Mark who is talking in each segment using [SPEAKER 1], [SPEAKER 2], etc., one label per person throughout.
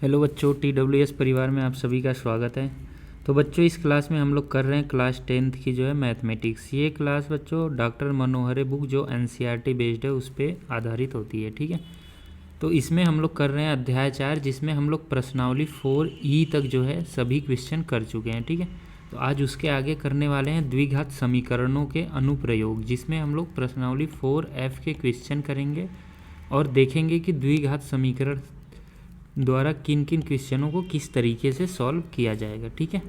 [SPEAKER 1] Hello बच्चों, TWS परिवार में आप सभी का स्वागत है। तो बच्चों, इस क्लास में हम लोग कर रहे हैं क्लास 10th की जो है मैथमेटिक्स। ये क्लास बच्चों डॉक्टर मनोहरे बुक जो NCERT बेस्ड है उस पर आधारित होती है, ठीक है। तो इसमें हम लोग कर रहे हैं अध्याय 4, जिसमें हम लोग प्रश्नावली 4E तक जो है सभी क्वेश्चन कर चुके हैं, ठीक है। तो आज उसके आगे करने वाले हैं द्विघात समीकरणों के अनुप्रयोग, जिसमें हम लोग प्रश्नावली 4F के क्वेश्चन करेंगे और देखेंगे कि द्विघात समीकरण द्वारा किन किन क्वेश्चनों को किस तरीके से सॉल्व किया जाएगा, ठीक है।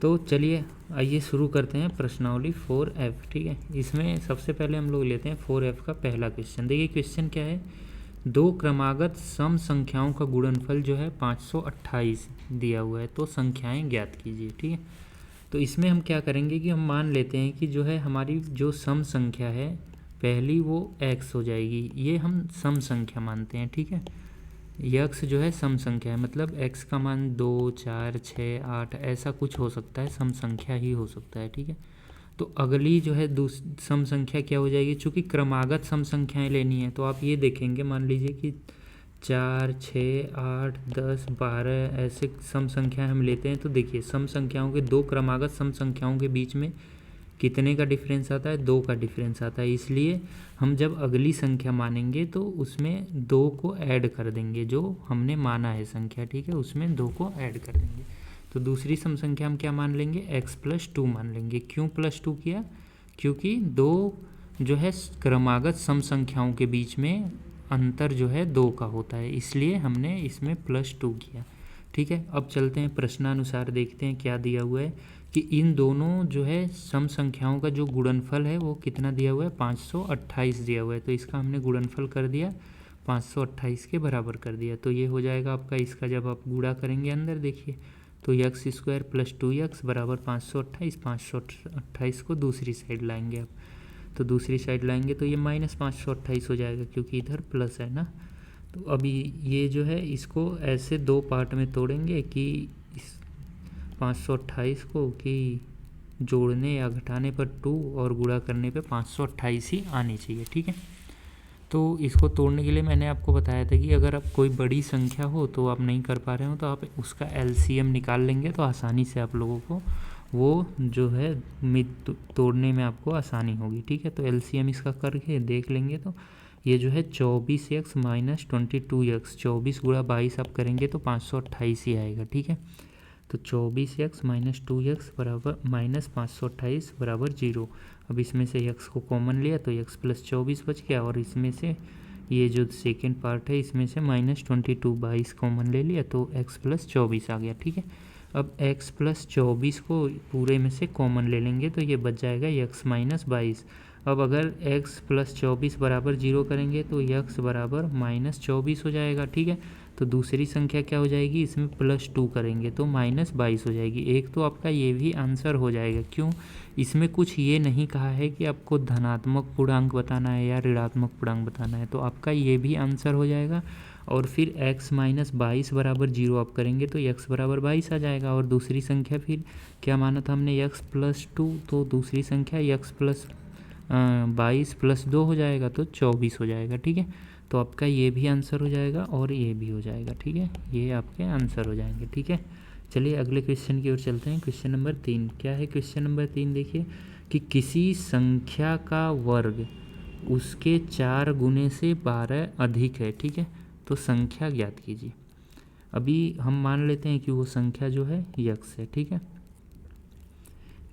[SPEAKER 1] तो चलिए आइए शुरू करते हैं प्रश्नावली 4F, ठीक है। इसमें सबसे पहले हम लोग लेते हैं 4F का पहला क्वेश्चन। देखिए क्वेश्चन क्या है, दो क्रमागत सम संख्याओं का गुणनफल जो है 528 दिया हुआ है, तो संख्याएं ज्ञात कीजिए, ठीक है। तो इसमें हम क्या करेंगे कि हम मान लेते हैं कि जो है हमारी जो सम संख्या है पहली वो x हो जाएगी। ये हम सम संख्या मानते हैं, ठीक है। यक्स जो है सम संख्या है, मतलब x का मान 2, 4, 6, 8 ऐसा कुछ हो सकता है, सम संख्या ही हो सकता है, ठीक है। तो अगली जो है सम संख्या क्या हो जाएगी, चूँकि क्रमागत सम संख्याएं लेनी है तो आप ये देखेंगे, मान लीजिए कि 4, 6, 8, 10, 12 ऐसे सम संख्याएं हम लेते हैं। तो देखिए सम संख्याओं के दो क्रमागत सम संख्याओं के बीच में कितने का डिफरेंस आता है, 2 का डिफरेंस आता है। इसलिए हम जब अगली संख्या मानेंगे तो उसमें 2 को ऐड कर देंगे, जो हमने माना है संख्या, ठीक है, उसमें 2 को ऐड कर देंगे। तो दूसरी सम संख्या हम क्या मान लेंगे, x+2 मान लेंगे। क्यों +2 किया, क्योंकि दो जो है क्रमागत सम संख्याओं के बीच में अंतर जो है 2 का होता है, इसलिए हमने इसमें +2 किया, ठीक है। अब चलते हैं प्रश्नानुसार, देखते हैं क्या दिया हुआ है कि इन दोनों जो है सम संख्याओं का जो गुणनफल है वो कितना दिया हुआ है, 528 दिया हुआ है। तो इसका हमने गुणनफल कर दिया, 528 के बराबर कर दिया। तो ये हो जाएगा आपका, इसका जब आप गुणा करेंगे अंदर देखिए तो x² + 2x बराबर 528। 528 को दूसरी साइड लाएंगे आप, तो दूसरी साइड लाएंगे तो ये -528 हो जाएगा, क्योंकि इधर प्लस है ना। तो अभी ये जो है इसको ऐसे दो पार्ट में तोड़ेंगे कि इस 528 को कि जोड़ने या घटाने पर 2 और गुणा करने पे 528 ही आनी चाहिए, ठीक है। तो इसको तोड़ने के लिए मैंने आपको बताया था कि अगर आप कोई बड़ी संख्या हो तो आप नहीं कर पा रहे हो तो आप उसका LCM निकाल लेंगे, तो आसानी से आप लोगों को वो जो है तोड़ने में आपको आसानी होगी, ठीक है। तो LCM इसका करके देख लेंगे तो ये जो है 24x - 22x, 24 × 22 आप करेंगे तो 528 ही आएगा, ठीक है। तो 24x - 2x बराबर -528 बराबर 0। अब इसमें से x को कॉमन लिया तो x + 24 बच गया, और इसमें से ये जो सेकेंड पार्ट है इसमें से -22 22 कॉमन ले लिया तो x + 24 आ गया, ठीक है। अब x + 24 को पूरे में से कॉमन ले लेंगे तो ये बच जाएगा x - 22। अब अगर x + 24 बराबर 0 करेंगे तो x बराबर -24 हो जाएगा, ठीक है। तो दूसरी संख्या क्या हो जाएगी, इसमें +2 करेंगे तो -22 हो जाएगी। एक तो आपका ये भी आंसर हो जाएगा। क्यों, इसमें कुछ ये नहीं कहा है कि आपको धनात्मक पूर्णांक बताना है या ऋणात्मक पूर्णांक बताना है, तो आपका ये भी आंसर हो जाएगा। और फिर x - 22 बराबर 0 आप करेंगे तो x बराबर 22 आ जाएगा। और दूसरी संख्या फिर क्या माना था हमने, x + 2, तो दूसरी संख्या x + 22 + 2 हो जाएगा तो 24 हो जाएगा, ठीक है। तो आपका ये भी आंसर हो जाएगा और ये भी हो जाएगा, ठीक है। ये आपके आंसर हो जाएंगे, ठीक है। चलिए अगले क्वेश्चन की ओर चलते हैं। क्वेश्चन नंबर 3 क्या है, क्वेश्चन नंबर 3 देखिए कि किसी संख्या का वर्ग उसके 4 गुने से 12 अधिक है, ठीक है। तो संख्या ज्ञात कीजिए। अभी हम मान लेते हैं कि वो संख्या जो है यक्स है, ठीक है,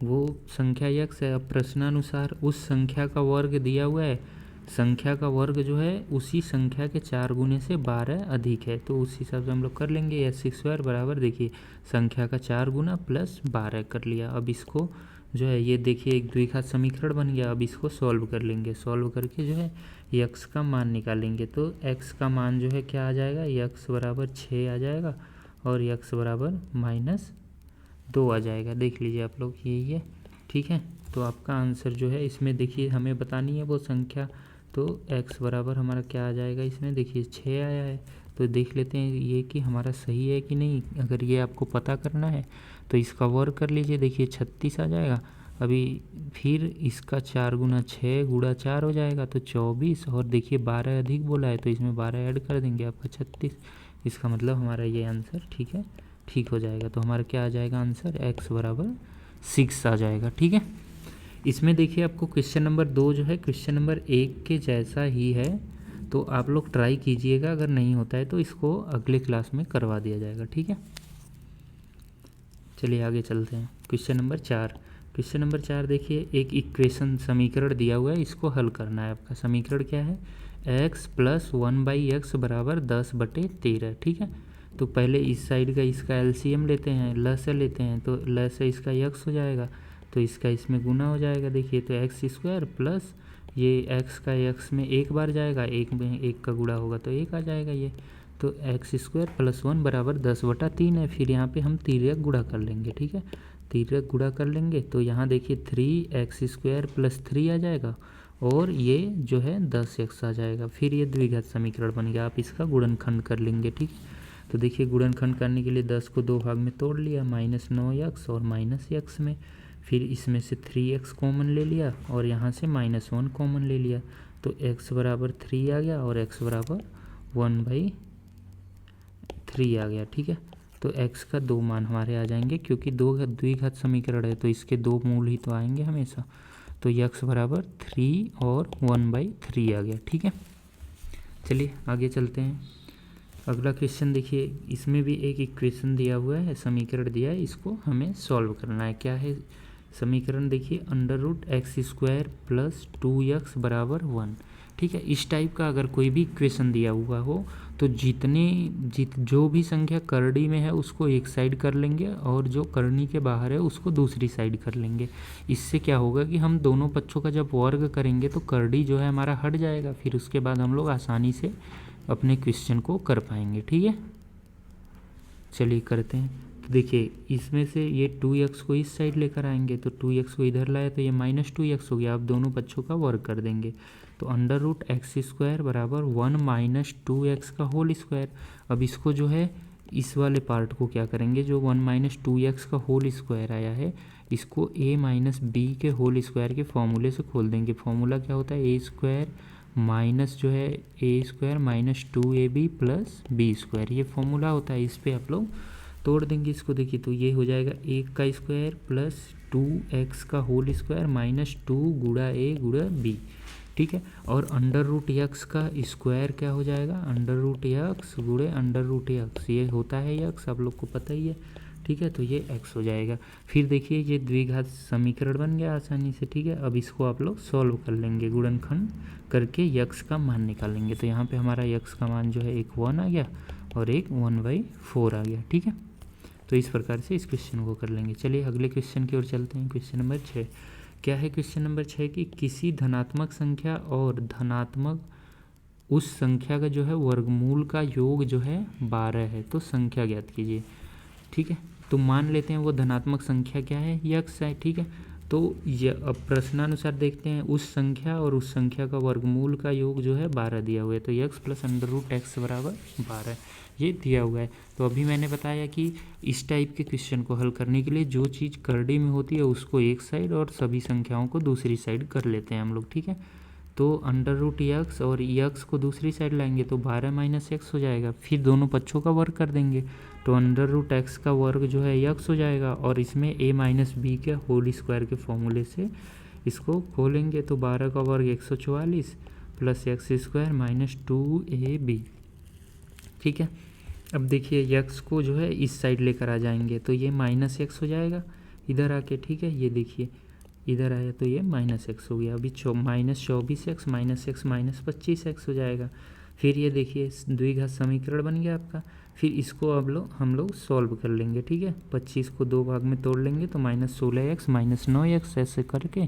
[SPEAKER 1] वो संख्या यक्स है। अब प्रश्नानुसार उस संख्या का वर्ग दिया हुआ है, संख्या का वर्ग जो है उसी संख्या के 4 गुने से 12 अधिक है, तो उस हिसाब से हम लोग कर लेंगे। x² बराबर देखिए संख्या का 4 गुना प्लस 12 कर लिया। अब इसको जो है ये देखिए एक द्विघात समीकरण बन गया। अब इसको सॉल्व कर लेंगे, सॉल्व करके जो है x का मान निकालेंगे। तो x का मान जो है क्या आ जाएगा, x बराबर 6 आ जाएगा और x बराबर -2 आ जाएगा। देख लीजिए आप लोग यही है, ठीक है। तो आपका आंसर जो है इसमें देखिए हमें बतानी है वो संख्या, तो x बराबर हमारा क्या आ जाएगा, इसमें देखिए 6 आया है। तो देख लेते हैं ये कि हमारा सही है कि नहीं। अगर ये आपको पता करना है तो इसका वर्ग कर लीजिए, देखिए 36 आ जाएगा। अभी फिर इसका 4 गुना 6 गुणा 4 हो जाएगा तो 24, और देखिए 12 अधिक बोला है तो इसमें 12 ऐड कर देंगे आपका 36। इसका मतलब हमारा ये आंसर ठीक है, ठीक हो जाएगा। तो हमारा क्या आ जाएगा आंसर, x बराबर 6 आ जाएगा। ठीक है, इसमें देखिए आपको क्वेश्चन नंबर 2 जो है क्वेश्चन नंबर 1 के जैसा ही है, तो आप लोग ट्राई कीजिएगा, अगर नहीं होता है तो इसको अगले क्लास में करवा दिया जाएगा। ठीक है, चलिए आगे चलते हैं। क्वेश्चन नंबर 4, क्वेश्चन नंबर 4 देखिए, एक इक्वेशन समीकरण दिया हुआ है, इसको हल करना है। आपका समीकरण क्या है, x प्लस 1/x बराबर 10/13। ठीक है, तो पहले इस साइड का इसका एलसीएम लेते हैं, ल से लेते हैं, तो ल से इसका x हो जाएगा, तो इसका इसमें गुना हो जाएगा। देखिए तो एक्स स्क्वायर प्लस ये x का x में एक बार जाएगा, एक में एक का गुणा होगा तो एक आ जाएगा ये, तो एक्स स्क्वायर प्लस 1 बराबर 10/3 है। फिर यहाँ पे हम तिर्यक गुणा कर लेंगे। ठीक है, तिर्यक गुणा कर लेंगे तो यहाँ देखिए 3x स्क्वायर प्लस 3 आ जाएगा, और ये जो है 10x आ जाएगा। फिर ये द्विघात समीकरण बन गया, आप इसका गुणनखंड कर लेंगे। ठीक है, तो देखिए गुणनखंड करने के लिए 10 को 2 भाग में तोड़ लिया, -9x और -x में, फिर इसमें से 3x कॉमन ले लिया और यहाँ से -1 कॉमन ले लिया, तो x बराबर 3 आ गया और x बराबर 1/3 आ गया। ठीक है, तो x का 2 मान हमारे आ जाएंगे, क्योंकि द्विघात समीकरण है तो इसके 2 मूल ही तो आएंगे हमेशा, तो x बराबर 3 और 1/3 आ गया। ठीक है, चलिए आगे चलते हैं। अगला क्वेश्चन देखिए, इसमें भी एक इक्वेशन दिया हुआ है, समीकरण दिया है, इसको हमें सॉल्व करना है। क्या है समीकरण, देखिए √x² प्लस 2x बराबर 1। ठीक है, इस टाइप का अगर कोई भी इक्वेशन दिया हुआ हो तो जो भी संख्या करड़ी में है उसको एक साइड कर लेंगे, और जो करनी के बाहर है उसको दूसरी साइड कर लेंगे। इससे क्या होगा कि हम दोनों पक्षों का जब वर्ग करेंगे तो करड़ी जो है हमारा हट जाएगा, फिर उसके बाद हम लोग आसानी से अपने क्वेश्चन को कर पाएंगे। ठीक है, चलिए करते हैं। तो देखिए इसमें से ये 2x को इस साइड लेकर आएंगे, तो 2x को इधर लाए तो ये -2x हो गया। आप दोनों पक्षों का वर्ग कर देंगे, तो √x² बराबर 1 - 2x का होल स्क्वायर। अब इसको जो है इस वाले पार्ट को क्या करेंगे, जो 1 - 2x का होल स्क्वायर आया है, इसको a - b के होल स्क्वायर के फॉर्मूले से खोल देंगे। फॉर्मूला क्या होता है, a² माइनस जो है a² - 2ab प्लस b², ये फॉर्मूला होता है। इस पर आप लोग तोड़ देंगे इसको, देखिए तो ये हो जाएगा 1 का स्क्वायर प्लस 2x का होल स्क्वायर -2 गुणा a गुणा b। ठीक है, और √x का स्क्वायर क्या हो जाएगा, √x गुणे √x, ये होता है x, आप लोग को पता ही है। ठीक है, तो ये x हो जाएगा। फिर देखिए ये द्विघात समीकरण बन गया आसानी से। ठीक है, अब इसको आप लोग सॉल्व कर लेंगे, गुणनखंड करके x का मान निकालेंगे। तो यहाँ पे हमारा x का मान जो है एक 1 आ गया और एक 1/4 आ गया। ठीक है, तो इस प्रकार से इस क्वेश्चन को कर लेंगे। चलिए अगले क्वेश्चन की ओर चलते हैं। क्वेश्चन नंबर 6, क्या है क्वेश्चन नंबर 6 कि किसी धनात्मक संख्या और धनात्मक उस संख्या का जो है वर्गमूल का योग जो है 12 है, तो संख्या ज्ञात कीजिए। ठीक है, तो मान लेते हैं वो धनात्मक संख्या क्या है, यक्स है। ठीक है, तो ये अब प्रश्नानुसार देखते हैं, उस संख्या और उस संख्या का वर्गमूल का योग जो है 12 दिया हुआ है, तो x प्लस √x बराबर 12 ये दिया हुआ है। तो अभी मैंने बताया कि इस टाइप के क्वेश्चन को हल करने के लिए जो चीज़ करड़ी में होती है उसको एक साइड और सभी संख्याओं को दूसरी साइड कर लेते हैं हम लोग। ठीक है, तो √x और x को दूसरी साइड लाएंगे तो 12 - x हो जाएगा, फिर दोनों पक्षों का वर्ग कर देंगे, तो √x का वर्ग जो है x हो जाएगा, और इसमें a - b के होल स्क्वायर के फॉर्मूले से इसको खोलेंगे, तो 12 का वर्ग 144 प्लस x² - 2ab। ठीक है, अब देखिए x को जो है इस साइड लेकर आ जाएंगे तो ये -x हो जाएगा इधर आके। ठीक है, ये देखिए इधर आया तो ये -x हो गया। अभी -24x -x -25x हो जाएगा। फिर ये देखिए द्विघात समीकरण बन गया आपका। फिर इसको अब हम लोग सॉल्व कर लेंगे। ठीक है, 25 को 2 भाग में तोड़ लेंगे तो -16x -9x ऐसे करके।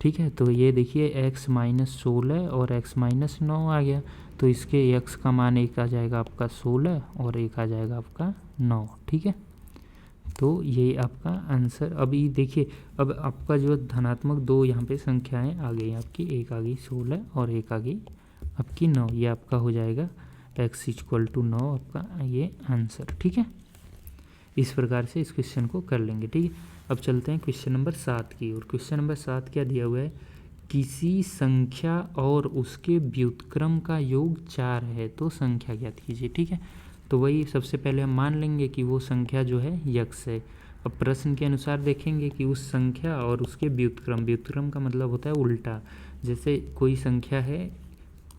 [SPEAKER 1] ठीक है, तो ये देखिए x -16 और x -9 आ गया, तो इसके x का मान एक आ जाएगा आपका 16 और एक आ जाएगा आपका 9। ठीक है, तो ये आपका आंसर। अभी देखिए अब आपका जो धनात्मक 2 यहाँ पे संख्याएं आ गई आपकी, एक आ गई 16 और एक आ गई आपकी 9, ये आपका हो जाएगा x = 9 आपका ये आंसर। ठीक है, इस प्रकार से इस क्वेश्चन को कर लेंगे। ठीक है, अब चलते हैं क्वेश्चन नंबर 7 की। और क्वेश्चन नंबर 7 क्या दिया हुआ है, किसी संख्या और उसके व्युत्क्रम का योग 4 है तो संख्या ज्ञात कीजिए। ठीक है, तो वही सबसे पहले हम मान लेंगे कि वो संख्या जो है यक्स है। अब प्रश्न के अनुसार देखेंगे कि उस संख्या और उसके व्युत्क्रम, व्युत्क्रम का मतलब होता है उल्टा। जैसे कोई संख्या है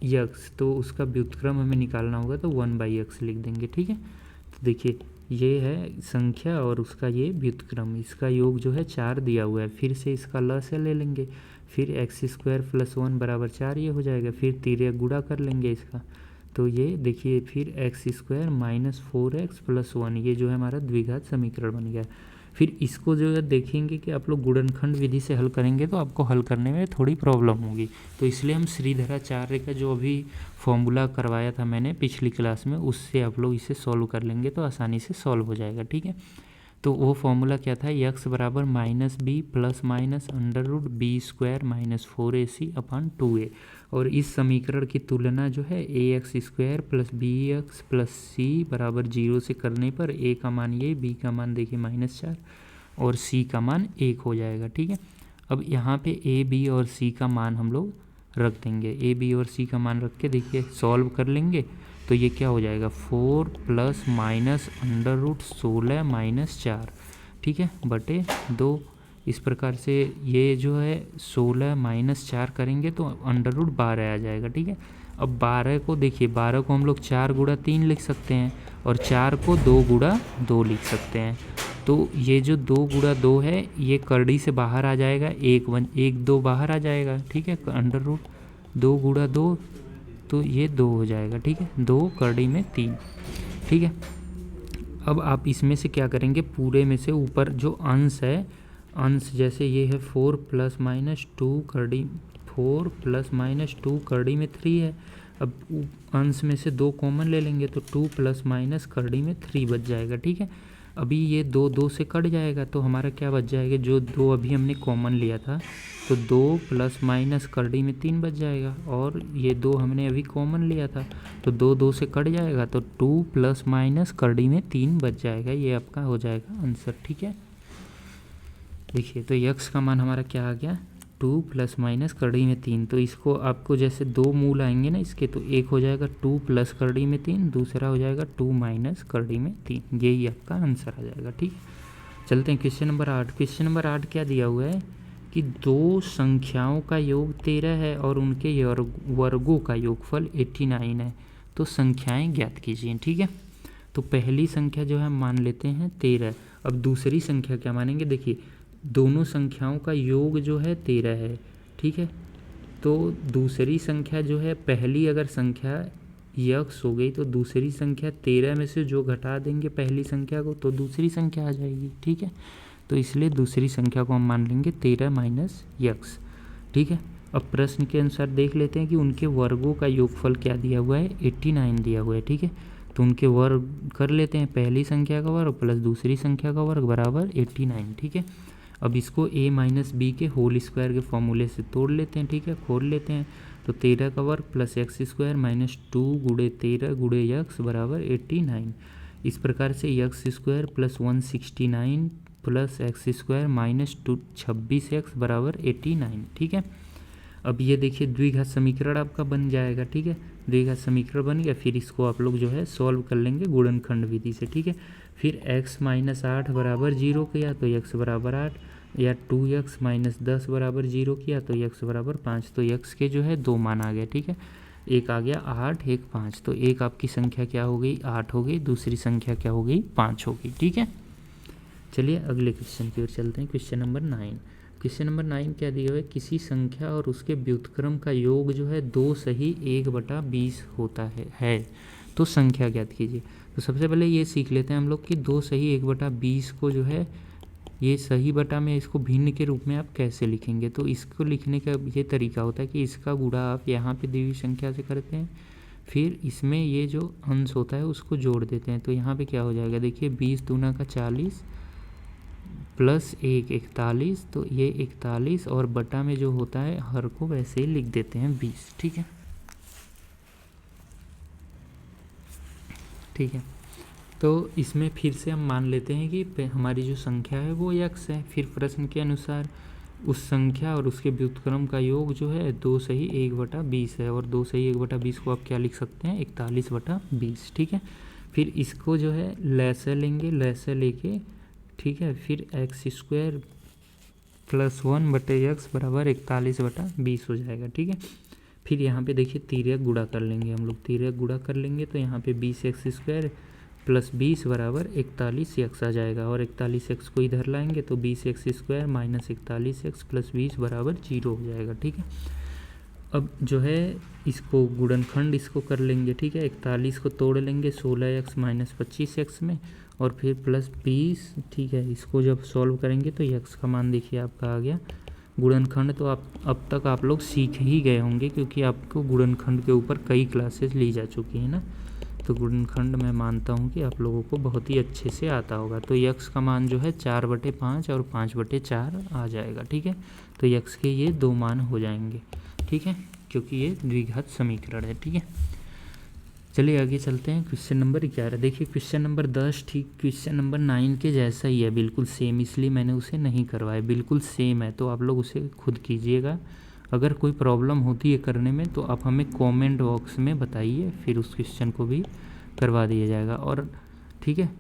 [SPEAKER 1] यक्स तो उसका व्युत्क्रम हमें निकालना होगा तो 1/x लिख देंगे। ठीक है, तो देखिए ये है संख्या और उसका ये व्युत्क्रम, इसका योग जो है 4 दिया हुआ है। फिर से इसका लसागु ले लेंगे, फिर x² + 1 = 4 ये हो जाएगा। फिर तिर्यक गुणा कर लेंगे इसका, तो ये देखिए फिर x² - 4x + 1 ये जो है हमारा द्विघात समीकरण बन गया। फिर इसको जो है देखेंगे कि आप लोग गुणनखंड विधि से हल करेंगे तो आपको हल करने में थोड़ी प्रॉब्लम होगी, तो इसलिए हम श्रीधराचार्य का जो अभी फॉर्मूला करवाया था मैंने पिछली क्लास में, उससे आप लोग इसे सॉल्व कर लेंगे तो आसानी से सॉल्व हो जाएगा। ठीक है, तो वो फॉर्मूला क्या था, x = -b ± √b² - 4ac/2a। और इस समीकरण की तुलना जो है ax² + bx + c = 0 से करने पर a का मान ये, b का मान देखिए -4 और c का मान 1 हो जाएगा। ठीक है, अब यहाँ पे a, b और c का मान हम लोग रख देंगे। a, b और c का मान रख के देखिए सॉल्व कर लेंगे तो ये क्या हो जाएगा 4 + -√16 - 4। ठीक है, बटे 2। इस प्रकार से ये जो है 16 - 4 करेंगे तो √12 आ जाएगा। ठीक है, अब 12 को देखिए, 12 को हम लोग 4 × 3 लिख सकते हैं और 4 को 2 × 2 लिख सकते हैं। तो ये जो 2 × 2 है ये करड़ी से बाहर आ जाएगा, 1 2 बाहर आ जाएगा। ठीक है, √2 × 2 तो ये 2 हो जाएगा। ठीक है, 2 करड़ी में 3। ठीक है, अब आप इसमें से क्या करेंगे, पूरे में से ऊपर जो अंश है, अंश जैसे ये है 4 ± 2 करड़ी 4 ± 2 करड़ी में 3 है। अब अंश में से 2 कॉमन ले लेंगे तो 2 ± करड़ी में 3 बच जाएगा। ठीक है, अभी ये 2 2 से कट जाएगा तो हमारा क्या बच जाएगा, जो 2 अभी हमने कॉमन लिया था तो 2 ± करड़ी में 3 बच जाएगा, और ये 2 हमने अभी कॉमन लिया था तो 2 2 से कट जाएगा तो 2 ± करड़ी में 3 बच जाएगा। ये आपका हो जाएगा आंसर। ठीक है, देखिए तो यक्स का मान हमारा क्या आ गया 2 ± करड़ी में 3। तो इसको आपको जैसे 2 मूल आएंगे ना इसके, तो एक हो जाएगा 2 + करड़ी में 3, दूसरा हो जाएगा 2 - करड़ी में 3। यही आपका आंसर आ जाएगा। ठीक है, चलते हैं क्वेश्चन नंबर 8। क्वेश्चन नंबर 8 क्या दिया हुआ है कि 2 संख्याओं का योग 13 है और उनके वर्गों का योगफल 89 है तो संख्याएं ज्ञात कीजिए। ठीक है, तो पहली संख्या जो है मान लेते हैं 13। अब दूसरी संख्या क्या मानेंगे, देखिए दोनों संख्याओं का योग जो है 13 है। ठीक है, तो दूसरी संख्या जो है, पहली अगर संख्या यक्स हो गई तो दूसरी संख्या 13 में से जो घटा देंगे पहली संख्या को तो दूसरी संख्या आ जाएगी। ठीक है, तो इसलिए दूसरी संख्या को हम मान लेंगे 13 - यक्स। ठीक है, अब प्रश्न के अनुसार देख लेते हैं कि उनके वर्गों का योगफल क्या दिया हुआ है, 89 दिया हुआ है। ठीक है, तो उनके वर्ग कर लेते हैं, पहली संख्या का वर्ग प्लस दूसरी संख्या का वर्ग बराबर 89। ठीक है, अब इसको a - b के होल स्क्वायर के फॉर्मूले से तोड़ लेते हैं। ठीक है, खोल लेते हैं तो 13 का वर्ग प्लस x² - 2 × 13 × x बराबर 89। इस प्रकार से x² + 169 प्लस x² - 26x बराबर 89। ठीक है, अब ये देखिए द्विघात समीकरण आपका बन जाएगा। ठीक है, द्विघात समीकरण बन गया, फिर इसको आप लोग जो है सॉल्व कर लेंगे गुणनखंड विधि से। ठीक है, फिर x - 8 बराबर 0 किया तो x बराबर 8, या 2x - 10 बराबर 0 किया तो x बराबर 5। तो x के जो है 2 मान आ गया। ठीक है, एक आ गया 8, एक 5, तो एक आपकी संख्या क्या हो गई 8 हो गई, दूसरी संख्या क्या हो गई 5 हो गई। ठीक है, चलिए अगले क्वेश्चन की ओर चलते हैं। Question number 9। क्वेश्चन नंबर 9 क्या दिया हुआ है, किसी संख्या और उसके व्युत्क्रम का योग जो है 2 सही 1/20 होता है तो संख्या ज्ञात कीजिए। तो सबसे पहले ये सीख लेते हैं हम लोग कि 2 सही 1/20 को जो है ये सही बटा में इसको भिन्न के रूप में आप कैसे लिखेंगे। तो इसको लिखने का ये तरीका होता है कि इसका गुणा आप यहाँ पे दी हुई संख्या से करते हैं, फिर इसमें ये जो अंश होता है उसको जोड़ देते हैं। तो यहाँ पे क्या हो जाएगा, देखिए 20 दूना का 40 प्लस 1 41, तो ये 41 और बटा में जो होता है हर को वैसे ही लिख देते हैं 20। ठीक है, ठीक है, तो इसमें फिर से हम मान लेते हैं कि हमारी जो संख्या है वो x है। फिर प्रश्न के अनुसार उस संख्या और उसके व्युत्क्रम का योग जो है 2 सही 1/20 है, और 2 सही 1/20 को आप क्या लिख सकते हैं 41/20। ठीक है, फिर इसको जो है लैसा लेंगे, लैसा लेके ठीक है, फिर x² + 1/x बराबर 41/20 हो जाएगा। ठीक है, फिर यहाँ पे देखिए तिर्यक गुणा कर लेंगे हम लोग, तिर्यक गुणा कर लेंगे तो यहाँ पे 20x² + 20 बराबर 41x आ जाएगा, और 41x को इधर लाएंगे तो 20x² - 41x + 20 बराबर 0 हो जाएगा। ठीक है, अब जो है इसको गुणनखंड इसको कर लेंगे। ठीक है, 41 को तोड़ लेंगे 16x - 25x में, और फिर +20। ठीक है, इसको जब सॉल्व करेंगे तो x का मान देखिए आपका आ गया। गुणनखंड तो आप अब तक आप लोग सीख ही गए होंगे, क्योंकि आपको गुणनखंड के ऊपर कई क्लासेस ली जा चुकी हैं ना, तो गुणनखंड मैं मानता हूँ कि आप लोगों को बहुत ही अच्छे से आता होगा। तो x का मान जो है 4/5 और 5/4 आ जाएगा। ठीक है, तो x के ये 2 मान हो जाएंगे। ठीक है, क्योंकि ये द्विघात समीकरण है। ठीक है, चलिए आगे चलते हैं। क्वेश्चन नंबर 11 देखिए, क्वेश्चन नंबर 10 ठीक क्वेश्चन नंबर 9 के जैसा ही है, बिल्कुल सेम, इसलिए मैंने उसे नहीं करवाया, बिल्कुल सेम है, तो आप लोग उसे खुद कीजिएगा। अगर कोई प्रॉब्लम होती है करने में तो आप हमें कमेंट बॉक्स में बताइए, फिर उस क्वेश्चन को भी करवा दिया जाएगा। और ठीक है,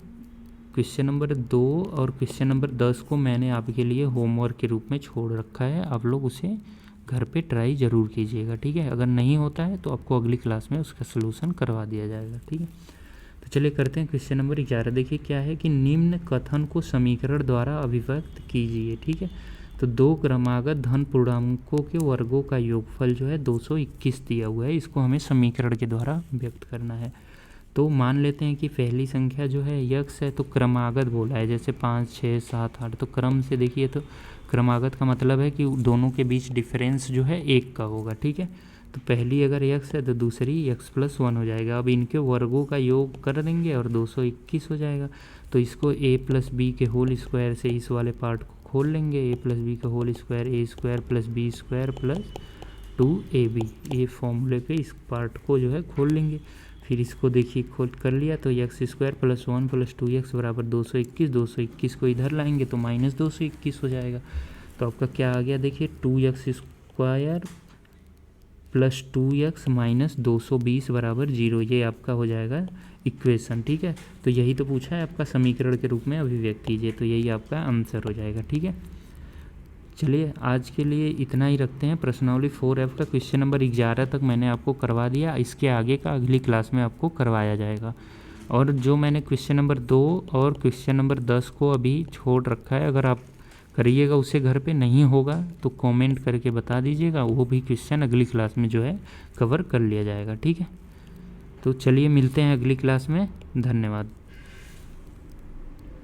[SPEAKER 1] क्वेश्चन नंबर 2 और क्वेश्चन नंबर 10 को मैंने आपके लिए होमवर्क के रूप में छोड़ रखा है, आप लोग उसे घर पे ट्राई ज़रूर कीजिएगा। ठीक है, अगर नहीं होता है तो आपको अगली क्लास में उसका सलूशन करवा दिया जाएगा। ठीक है, तो चलिए करते हैं क्वेश्चन नंबर 11। देखिए क्या है कि निम्न कथन को समीकरण द्वारा अभिव्यक्त कीजिए। ठीक है, तो 2 क्रमागत धन पूर्णांकों के वर्गों का योगफल जो है 221 दिया हुआ है, इसको हमें समीकरण के द्वारा व्यक्त करना है। तो मान लेते हैं कि पहली संख्या जो है x है, तो क्रमागत बोला है, जैसे 5, 6, 7, 8, तो क्रम से देखिए, तो क्रमागत का मतलब है कि दोनों के बीच डिफरेंस जो है 1 का होगा। ठीक है, तो पहली अगर x है तो दूसरी x + 1 हो जाएगा। अब इनके वर्गों का योग कर देंगे और 221 हो जाएगा। तो इसको a + b के होल स्क्वायर से इस वाले पार्ट को खोल लेंगे, a + b का whole square a² + b² + 2ab, ये फॉर्मूले पे इस पार्ट को जो है खोल लेंगे। फिर इसको देखिए खोल कर लिया तो x² + 1 + 2x बराबर 221, 221 को इधर लाएंगे तो -221 हो जाएगा। तो आपका क्या आ गया देखिए, 2x² + 2x - 220 बराबर 0, ये आपका हो जाएगा इक्वेशन। ठीक है, तो यही तो पूछा है आपका समीकरण के रूप में अभिव्यक्त कीजिए, तो यही आपका आंसर हो जाएगा। ठीक है, चलिए आज के लिए इतना ही रखते हैं। प्रश्नावली 4F का क्वेश्चन नंबर 11 तक मैंने आपको करवा दिया, इसके आगे का अगली क्लास में आपको करवाया जाएगा। और जो मैंने क्वेश्चन नंबर 2 और क्वेश्चन नंबर 10 को अभी छोड़ रखा है, अगर आप करिएगा उसे घर पे नहीं होगा तो कमेंट करके बता दीजिएगा, वो भी क्वेश्चन अगली क्लास में जो है कवर कर लिया जाएगा। ठीक है, तो चलिए मिलते हैं अगली क्लास में, धन्यवाद।